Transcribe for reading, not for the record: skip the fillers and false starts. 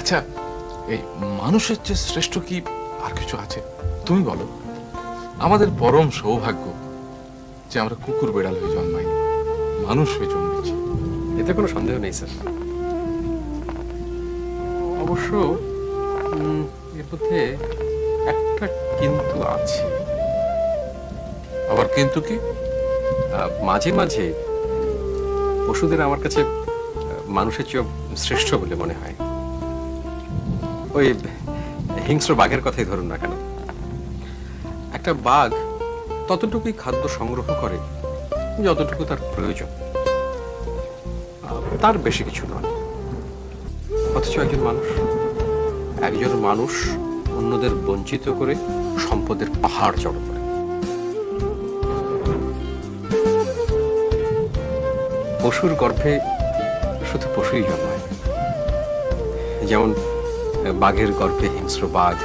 আচ্ছা, এই মানুষের চেয়ে শ্রেষ্ঠ কি আর কিছু আছে? তুমি বলো। আমাদের পরম সৌভাগ্য যে আমরা কুকুর বেড়াল হয়ে জন্মাইনি, মানুষ হয়ে জন্মেছি। এতে কোনো সন্দেহ নেই স্যার। অবশ্য এর মধ্যে একটা কিন্তু আছে। আবার কিন্তু কি? মাঝে মাঝে পশুদের আমার কাছে মানুষের চেয়ে শ্রেষ্ঠ বলে মনে হয়। ওই হিংস্র বাঘের কথাই ধরুন না কেন, একটা বাঘ ততটুকুই খাদ্য সংগ্রহ করে যতটুকু তার প্রয়োজন, তার বেশি কিছু নয়। অথচ একজন মানুষ অন্যদের বঞ্চিত করে সম্পদের পাহাড় জড়ো করে। পশুর গর্ভে শুধু পশুই জন্মায়, যেমন বাঘের গর্ভে হিংস্র বাঘ,